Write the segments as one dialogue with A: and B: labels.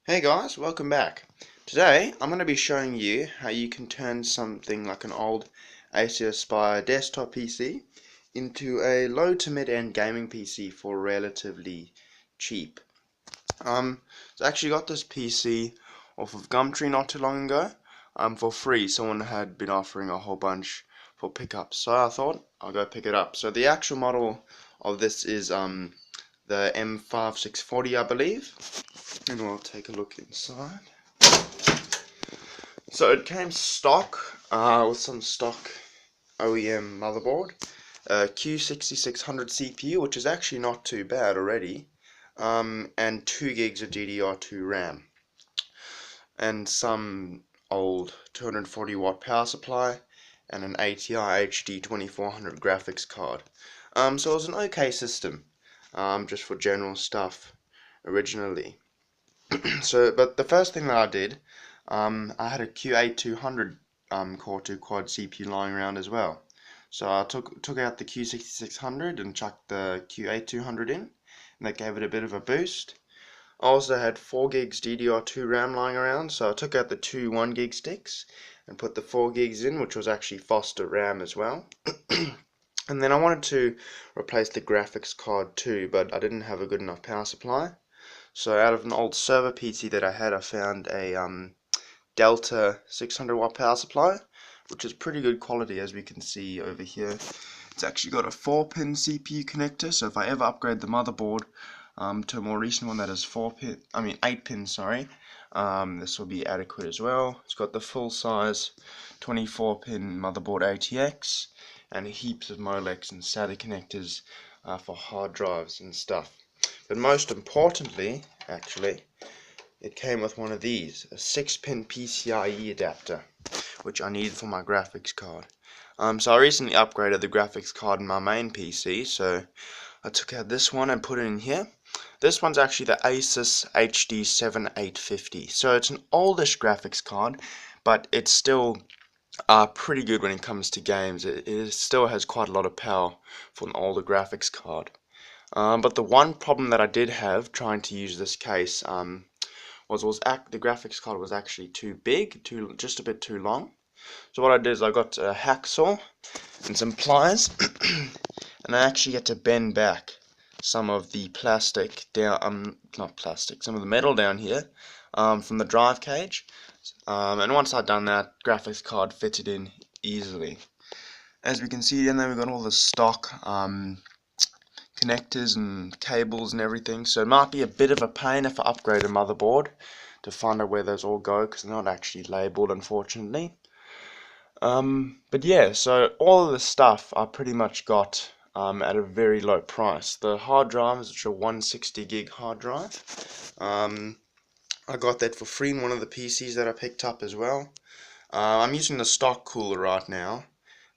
A: Hey guys, welcome back. Today I'm going to be showing you how you can turn something like an old Acer Aspire desktop PC into a low to mid-end gaming PC for relatively cheap. So I actually got this PC off of Gumtree not too long ago for free. Someone had been offering a whole bunch for pickup, so I thought I'll go pick it up. So the actual model of this is the M5640, I believe. And we'll take a look inside. So it came stock with some stock OEM motherboard, Q6600 CPU, which is actually not too bad already, and 2 gigs of DDR2 RAM, and some old 240 watt power supply, and an ATI HD 2400 graphics card. So it was an okay system, just for general stuff originally. But the first thing that I did, I had a Q8200 Core 2 Quad CPU lying around as well. So I took out the Q6600 and chucked the Q8200 in, and that gave it a bit of a boost. I also had 4 gigs DDR2 RAM lying around, so I took out the two 1 gig sticks and put the 4 gigs in, which was actually faster RAM as well. And then I wanted to replace the graphics card too, but I didn't have a good enough power supply. So out of an old server PC that I had, I found a Delta 600 watt power supply, which is pretty good quality, as we can see over here. It's actually got a 4-pin CPU connector, so if I ever upgrade the motherboard to a more recent one that is 8 pins, sorry, this will be adequate as well. It's got the full size 24-pin motherboard ATX and heaps of Molex and SATA connectors for hard drives and stuff. But most importantly, actually, it came with one of these, a 6-pin PCIe adapter, which I needed for my graphics card. So I recently upgraded the graphics card in my main PC, so I took out this one and put it in here. This one's actually the Acer HD 7850, so it's an oldish graphics card, but it's still pretty good when it comes to games. It still has quite a lot of power for an older graphics card. But the one problem that I did have trying to use this case was the graphics card was actually too big, just a bit too long. So what I did is I got a hacksaw and some pliers, and I actually had to bend back some of the plastic down, not plastic, some of the metal down here from the drive cage. And once I'd done that, graphics card fitted in easily. As we can see, and then we've got all the stock connectors and cables and everything, so it might be a bit of a pain if I upgrade a motherboard to find out where those all go, because they're not actually labeled, unfortunately. But yeah, so all of the stuff I pretty much got at a very low price. The hard drives, which are 160 gig hard drive, I got that for free in one of the PCs that I picked up as well. I'm using the stock cooler right now,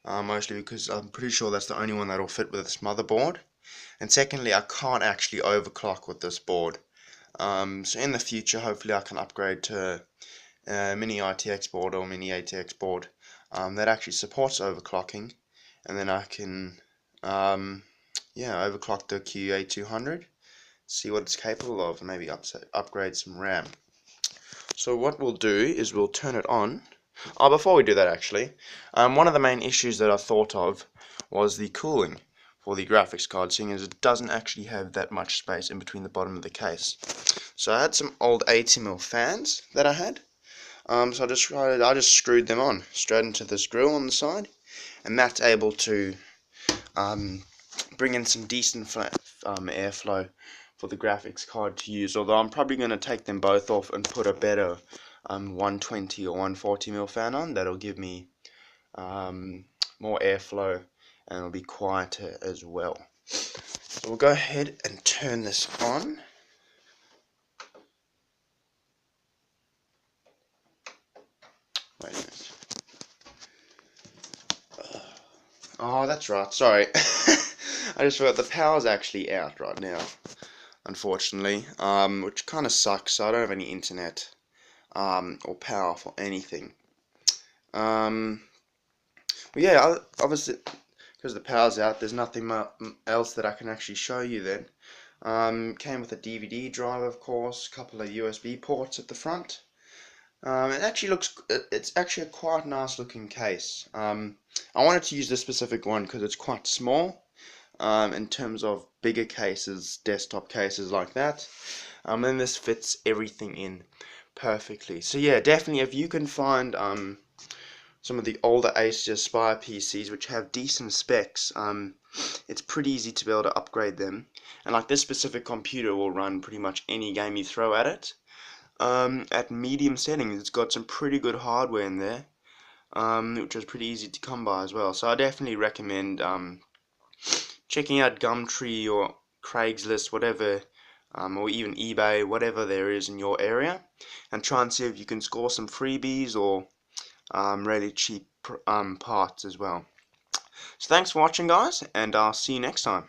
A: mostly because I'm pretty sure that's the only one that'll fit with this motherboard. And secondly, I can't actually overclock with this board. So in the future, hopefully I can upgrade to a mini ITX board or mini ATX board that actually supports overclocking, and then I can overclock the Q8200, see what it's capable of, and maybe upgrade some RAM. So what we'll do is we'll turn it on. Oh, before we do that actually, one of the main issues that I thought of was the cooling for the graphics card, seeing as it doesn't actually have that much space in between the bottom of the case. So I had some old 80mm fans that I had, so I just screwed them on straight into this grill on the side, and that's able to bring in some decent airflow for the graphics card to use, although I'm probably going to take them both off and put a better 120 or 140mm fan on. That'll give me more airflow, and it'll be quieter as well. So we'll go ahead and turn this on. Wait a minute. Oh, that's right, sorry. I just forgot the power's actually out right now, unfortunately, which kind of sucks. So I don't have any internet or power for anything. But yeah, obviously, because the power's out, there's nothing else that I can actually show you then. Came with a DVD drive, of course, a couple of USB ports at the front. It actually it's actually a quite nice looking case. I wanted to use this specific one because it's quite small in terms of bigger cases, desktop cases like that. And this fits everything in perfectly. So yeah, definitely if you can find some of the older Acer Spire PCs which have decent specs, it's pretty easy to be able to upgrade them. And like this specific computer will run pretty much any game you throw at it. At medium settings, it's got some pretty good hardware in there, which is pretty easy to come by as well. So I definitely recommend checking out Gumtree or Craigslist, whatever, or even eBay, whatever there is in your area, and try and see if you can score some freebies or really cheap parts as well. So thanks for watching, guys, and I'll see you next time.